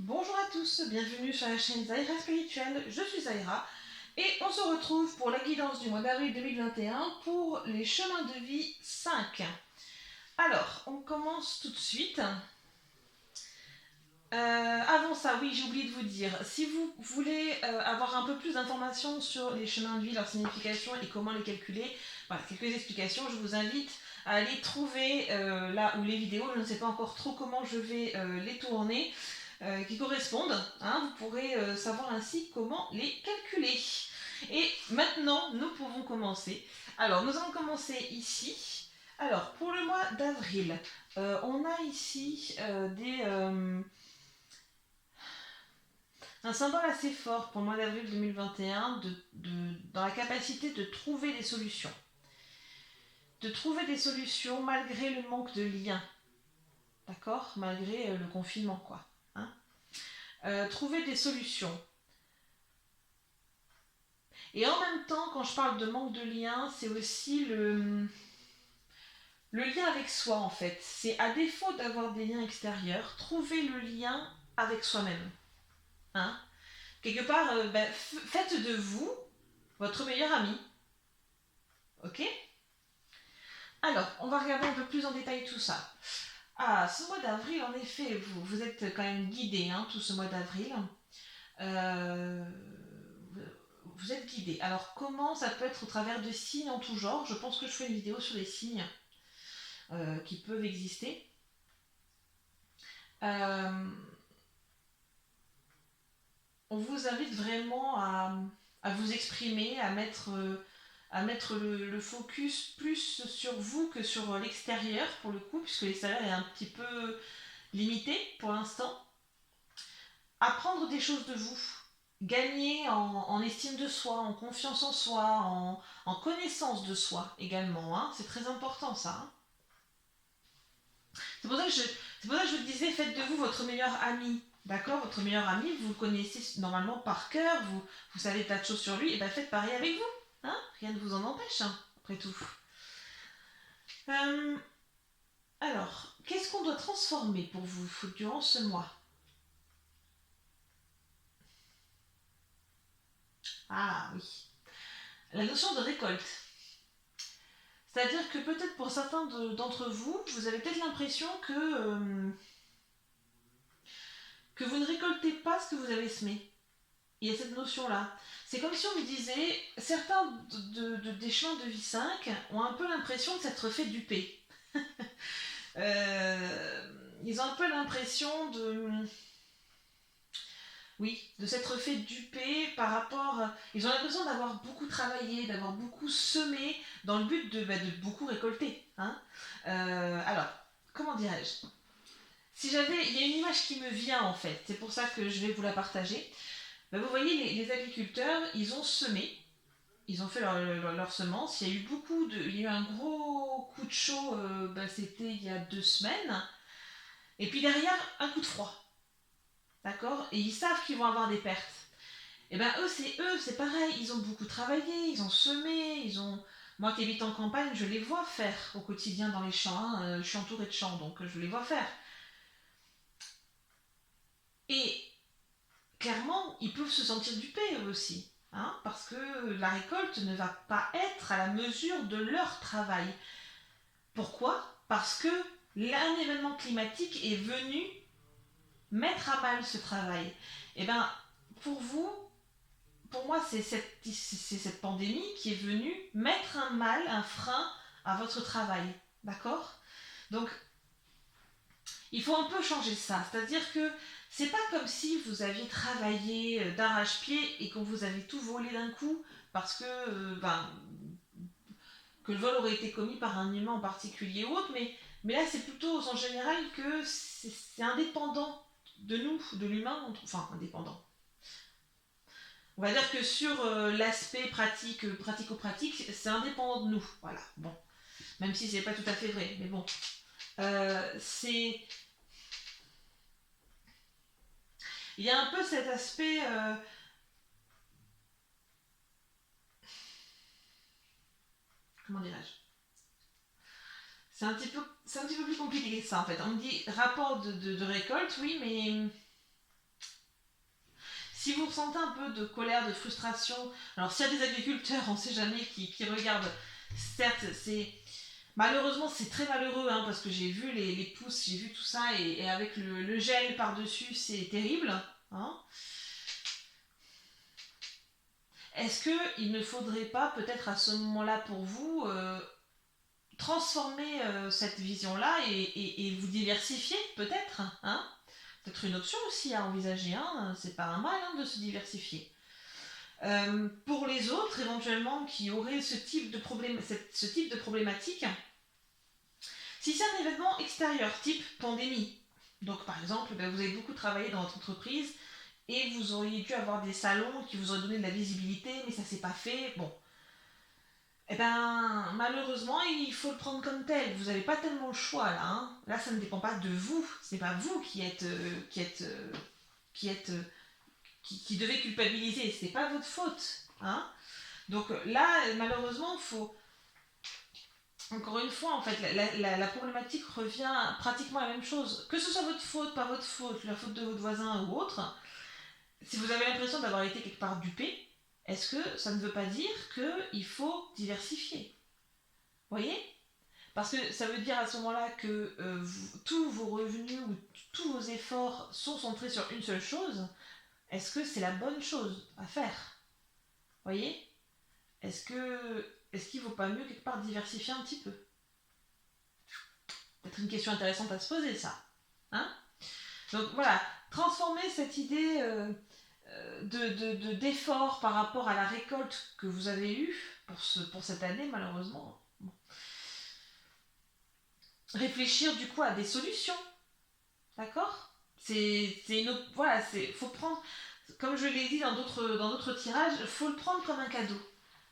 Bonjour à tous, bienvenue sur la chaîne Zaira Spirituelle, je suis Zaira et on se retrouve pour la guidance du mois d'avril 2021 pour les chemins de vie 5. Alors, on commence tout de suite. Avant ça, oui, j'ai oublié de vous dire, si vous voulez avoir un peu plus d'informations sur les chemins de vie, leur signification et comment les calculer, voilà, quelques explications, je vous invite à aller trouver là où les vidéos, je ne sais pas encore trop comment je vais les tourner, qui correspondent, hein, vous pourrez savoir ainsi comment les calculer. Et maintenant, nous pouvons commencer. Alors, nous allons commencer ici. Alors, pour le mois d'avril, on a ici un symbole assez fort pour le mois d'avril 2021 dans la capacité de trouver des solutions. De trouver des solutions malgré le manque de liens. D'accord? Malgré le confinement, quoi. Hein, trouver des solutions. Et en même temps, quand je parle de manque de lien, c'est aussi le lien avec soi, en fait. C'est à défaut d'avoir des liens extérieurs, trouver le lien avec soi-même. Hein, quelque part, faites de vous votre meilleur ami. Ok? Alors, on va regarder un peu plus en détail tout ça. Ah, ce mois d'avril, en effet, vous êtes quand même guidé, hein, tout ce mois d'avril. Euh, vous êtes guidé. Alors, comment ça peut être au travers de signes en tout genre? Je pense que je ferai une vidéo sur les signes qui peuvent exister. Euh, on vous invite vraiment à vous exprimer, à mettre le focus plus sur vous que sur l'extérieur pour le coup, puisque l'extérieur est un petit peu limité pour l'instant. Apprendre des choses de vous, gagner en estime de soi, en confiance en soi, en connaissance de soi également. Hein. C'est très important ça. Hein. C'est pour ça que je vous disais, faites de vous votre meilleur ami. D'accord? Votre meilleur ami, vous le connaissez normalement par cœur, vous savez tas de choses sur lui, et bien faites pareil avec vous. Hein? Rien ne vous en empêche, hein, après tout. Euh, alors, qu'est-ce qu'on doit transformer pour vous durant ce mois? Ah oui, la notion de récolte. C'est-à-dire que peut-être pour certains d'entre vous, vous avez peut-être l'impression que vous ne récoltez pas ce que vous avez semé. Il y a cette notion-là. C'est comme si on me disait, certains des chemins de vie 5 ont un peu l'impression de s'être fait duper. Ils ont un peu l'impression de s'être fait duper par rapport. Ils ont l'impression d'avoir beaucoup travaillé, d'avoir beaucoup semé dans le but de beaucoup récolter. Hein. Alors, comment dirais-je? Il y a une image qui me vient en fait, c'est pour ça que je vais vous la partager. Ben, vous voyez, les agriculteurs, ils ont semé, ils ont fait leur semence. Il y a eu un gros coup de chaud, c'était il y a 2 semaines. Et puis derrière, un coup de froid. D'accord. Et ils savent qu'ils vont avoir des pertes. Et ben c'est pareil. Ils ont beaucoup travaillé, ils ont semé, ils ont. Moi qui habite en campagne, je les vois faire au quotidien dans les champs. Hein. Je suis entourée de champs, donc je les vois faire. Et clairement, ils peuvent se sentir dupés eux aussi. Hein, parce que la récolte ne va pas être à la mesure de leur travail. Pourquoi? Parce que un événement climatique est venu mettre à mal ce travail. Et bien, pour vous, pour moi, c'est cette pandémie qui est venue mettre un frein à votre travail. D'accord? Donc, il faut un peu changer ça. C'est-à-dire que c'est pas comme si vous aviez travaillé d'arrache-pied et qu'on vous avait tout volé d'un coup parce que le vol aurait été commis par un humain en particulier ou autre, mais là c'est plutôt au sens général que c'est indépendant de nous, de l'humain, enfin indépendant. On va dire que sur l'aspect pratico-pratique, c'est indépendant de nous. Voilà, bon. Même si c'est pas tout à fait vrai, mais bon. C'est. Il y a un peu cet aspect. Comment dirais-je? C'est un petit peu plus compliqué que ça en fait. On me dit rapport de récolte, oui, mais Si vous ressentez un peu de colère, de frustration, alors s'il y a des agriculteurs, on ne sait jamais, qui regardent, certes, malheureusement, c'est très malheureux, hein, parce que j'ai vu les pousses, j'ai vu tout ça, et avec le gel par-dessus, c'est terrible. Hein. Est-ce qu'il ne faudrait pas, peut-être à ce moment-là pour vous, transformer cette vision-là et vous diversifier, peut-être, hein. Peut-être une option aussi à envisager, hein. C'est pas un mal, hein, de se diversifier. Pour les autres, éventuellement, qui auraient ce type de problématique, si c'est un événement extérieur, type pandémie, donc par exemple, vous avez beaucoup travaillé dans votre entreprise et vous auriez dû avoir des salons qui vous auraient donné de la visibilité, mais ça s'est pas fait, bon. Eh ben, malheureusement, il faut le prendre comme tel. Vous n'avez pas tellement le choix là. Hein. Là, ça ne dépend pas de vous. Ce n'est pas vous qui devez culpabiliser. Ce n'est pas votre faute. Hein. Donc là, malheureusement, il faut. Encore une fois, en fait, la problématique revient pratiquement à la même chose. Que ce soit votre faute, pas votre faute, la faute de votre voisin ou autre, si vous avez l'impression d'avoir été quelque part dupé, est-ce que ça ne veut pas dire qu'il faut diversifier? Vous voyez? Parce que ça veut dire à ce moment-là que tous vos revenus ou tous vos efforts sont centrés sur une seule chose. Est-ce que c'est la bonne chose à faire? Vous voyez? Est-ce qu'il ne vaut pas mieux quelque part diversifier un petit peu? Peut-être une question intéressante à se poser, ça. Hein? Donc voilà, transformer cette idée d'effort par rapport à la récolte que vous avez eue pour cette année, malheureusement. Bon. Réfléchir du coup à des solutions. D'accord? Voilà, faut prendre, comme je l'ai dit dans d'autres tirages, il faut le prendre comme un cadeau,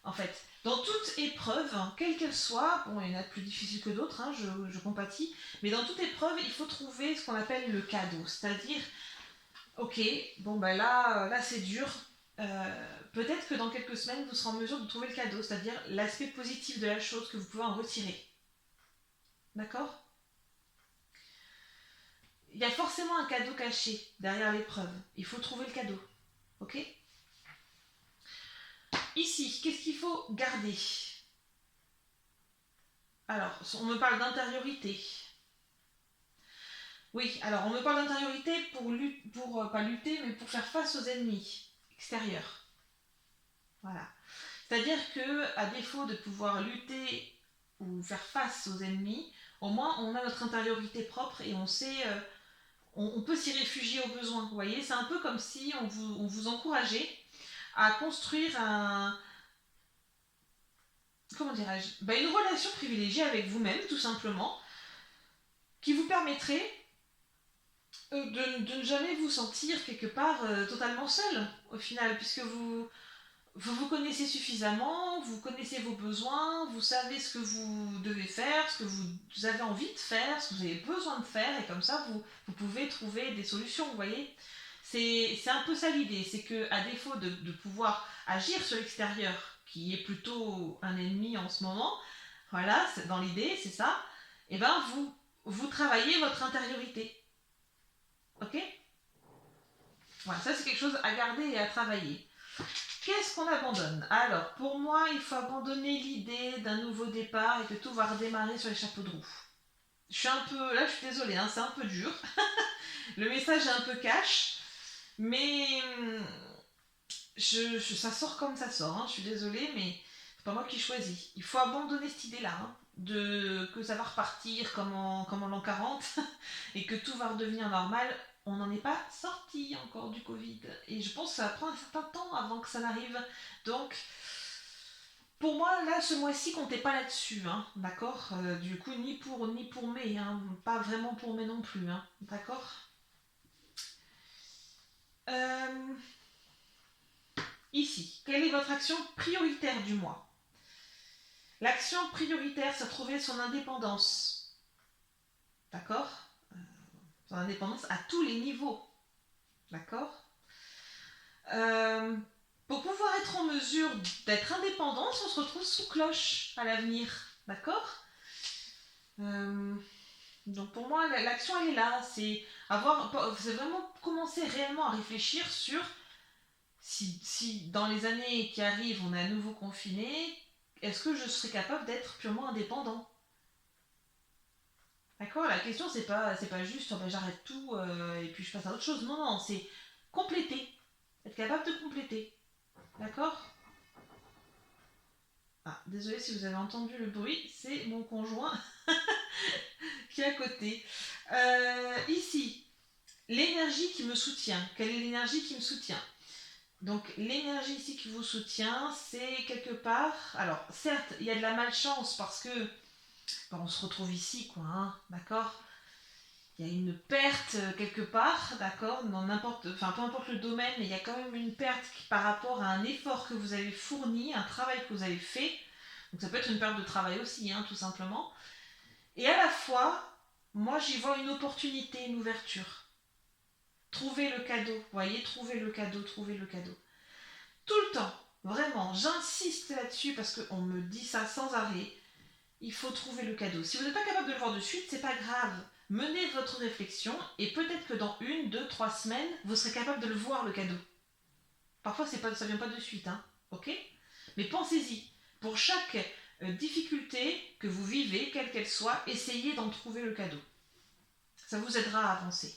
en fait. Dans toute épreuve, quelle qu'elle soit, bon, il y en a de plus difficiles que d'autres, hein, je compatis, mais dans toute épreuve, il faut trouver ce qu'on appelle le cadeau, c'est-à-dire, ok, bon ben là c'est dur, peut-être que dans quelques semaines, vous serez en mesure de trouver le cadeau, c'est-à-dire l'aspect positif de la chose que vous pouvez en retirer. D'accord? Il y a forcément un cadeau caché derrière l'épreuve. Il faut trouver le cadeau. Ok? Ici, qu'est-ce qu'il faut garder? Alors, on me parle d'intériorité. Oui, alors on me parle d'intériorité pas lutter, mais pour faire face aux ennemis extérieurs. Voilà. C'est-à-dire que, à défaut de pouvoir lutter ou faire face aux ennemis, au moins on a notre intériorité propre et on sait, on peut s'y réfugier au besoin. Vous voyez, c'est un peu comme si on vous encourageait à construire comment dirais-je, une relation privilégiée avec vous-même, tout simplement, qui vous permettrait de ne jamais vous sentir quelque part totalement seul, au final, puisque vous connaissez suffisamment, vous connaissez vos besoins, vous savez ce que vous devez faire, ce que vous avez envie de faire, ce que vous avez besoin de faire, et comme ça, vous pouvez trouver des solutions, vous voyez. C'est un peu ça l'idée, c'est qu'à défaut de pouvoir agir sur l'extérieur, qui est plutôt un ennemi en ce moment, voilà, dans l'idée, c'est ça, et ben vous travaillez votre intériorité. Ok? Voilà, ça c'est quelque chose à garder et à travailler. Qu'est-ce qu'on abandonne? Alors, pour moi, il faut abandonner l'idée d'un nouveau départ et que tout va redémarrer sur les chapeaux de roue. Je suis un peu... Là, je suis désolée, hein, c'est un peu dur. Le message est un peu cash, mais ça sort comme ça sort, hein, je suis désolée, mais c'est pas moi qui choisis. Il faut abandonner cette idée-là, hein, que ça va repartir comme en l'an 40 et que tout va redevenir normal. On n'en est pas sorti encore du Covid. Et je pense que ça va prendre un certain temps avant que ça n'arrive. Donc, pour moi, là, ce mois-ci, comptez pas là-dessus, hein, d'accord? Du coup, ni pour mai, hein, pas vraiment pour mai non plus, hein, d'accord? Ici, quelle est votre action prioritaire du mois? L'action prioritaire, c'est trouver son indépendance, d'accord? Son indépendance à tous les niveaux, d'accord? Pour pouvoir être en mesure d'être indépendant, on se retrouve sous cloche à l'avenir, d'accord? Donc pour moi, l'action elle est là, c'est vraiment commencer réellement à réfléchir sur si dans les années qui arrivent, on est à nouveau confiné, est-ce que je serai capable d'être purement indépendant? D'accord? La question, c'est pas juste, oh, ben, j'arrête tout et puis je passe à autre chose. Non, non, c'est compléter. Être capable de compléter. D'accord? Ah, désolé si vous avez entendu le bruit, c'est mon conjoint qui est à côté. Ici, l'énergie qui me soutient. Quelle est l'énergie qui me soutient? Donc l'énergie ici qui vous soutient, c'est quelque part. Alors certes, il y a de la malchance parce que on se retrouve ici, quoi, hein, d'accord? Il y a une perte quelque part, d'accord? Dans n'importe, enfin peu importe le domaine, mais il y a quand même une perte par rapport à un effort que vous avez fourni, un travail que vous avez fait. Donc ça peut être une perte de travail aussi, hein, tout simplement. Et à la fois, moi j'y vois une opportunité, une ouverture. Trouver le cadeau, vous voyez, trouver le cadeau, trouver le cadeau. Tout le temps, vraiment, j'insiste là-dessus parce qu'on me dit ça sans arrêt. Il faut trouver le cadeau. Si vous n'êtes pas capable de le voir de suite, c'est pas grave. Menez votre réflexion et peut-être que dans 1, 2, 3 semaines, vous serez capable de le voir le cadeau. Parfois, ça vient pas de suite, hein, ok? Mais pensez-y. Pour chaque difficulté que vous vivez, quelle qu'elle soit, essayez d'en trouver le cadeau. Ça vous aidera à avancer.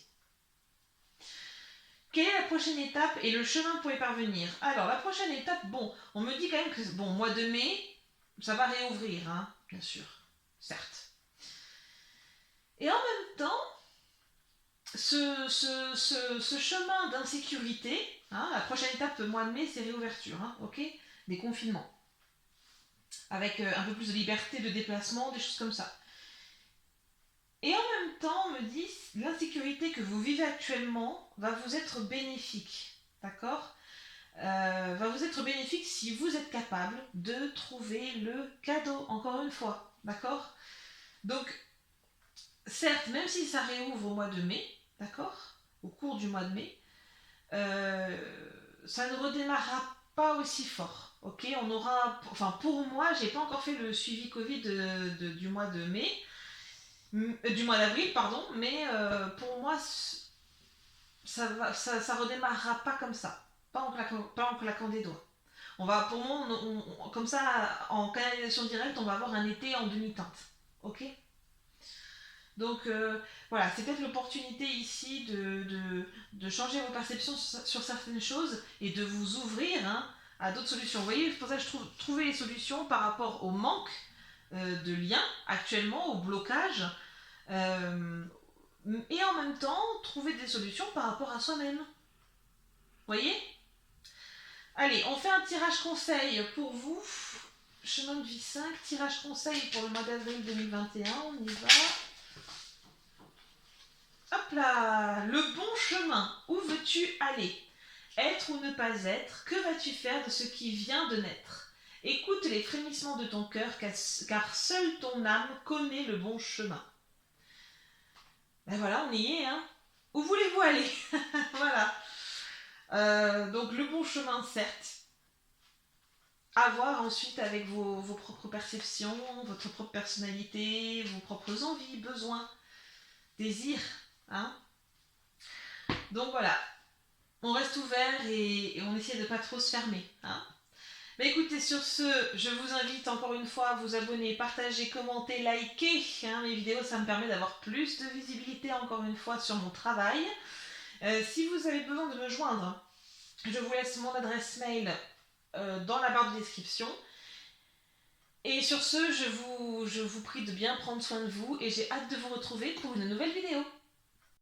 Quelle est la prochaine étape et le chemin pour y parvenir? Alors, la prochaine étape, bon, on me dit quand même que, bon, mois de mai, ça va réouvrir, hein, bien sûr, certes. Et en même temps, ce chemin d'insécurité, hein, la prochaine étape, mois de mai, c'est réouverture, hein, ok? Des confinements. Avec un peu plus de liberté de déplacement, des choses comme ça. Et en même temps, on me dit, l'insécurité que vous vivez actuellement va vous être bénéfique, d'accord? Va vous être bénéfique si vous êtes capable de trouver le cadeau, encore une fois, d'accord? Donc, certes, même si ça réouvre au mois de mai, d'accord? Au cours du mois de mai, euh, ça ne redémarrera pas aussi fort, ok? On aura, enfin pour moi, j'ai pas encore fait le suivi Covid du mois de mai, du mois d'avril, pardon, mais pour moi, ça redémarrera pas comme ça, pas en claquant des doigts. On va, pour moi, comme ça, en canalisation directe, on va avoir un été en demi-teinte, ok? Donc voilà, c'est peut-être l'opportunité ici de changer vos perceptions sur certaines choses et de vous ouvrir, hein, à d'autres solutions. Vous voyez, c'est pour ça que je trouve trouver les solutions par rapport au manque de liens actuellement, au blocage, euh, et en même temps trouver des solutions par rapport à soi-même. Vous voyez? Allez, on fait un tirage conseil pour vous. Chemin de vie 5, tirage conseil pour le mois d'avril 2021, on y va. Hop là, le bon chemin. Où veux-tu aller? Être ou ne pas être, que vas-tu faire de ce qui vient de naître? Écoute les frémissements de ton cœur, car seule ton âme connaît le bon chemin. Ben voilà, on y est, hein. Où voulez-vous aller? Voilà. Donc le bon chemin, certes. À voir ensuite avec vos propres perceptions, votre propre personnalité, vos propres envies, besoins, désirs, hein. Donc voilà, on reste ouvert et on essaie de pas trop se fermer, hein. Mais écoutez, sur ce, je vous invite encore une fois à vous abonner, partager, commenter, liker, hein, mes vidéos. Ça me permet d'avoir plus de visibilité encore une fois sur mon travail. Si vous avez besoin de me joindre, je vous laisse mon adresse mail dans la barre de description. Et sur ce, je vous prie de bien prendre soin de vous et j'ai hâte de vous retrouver pour une nouvelle vidéo.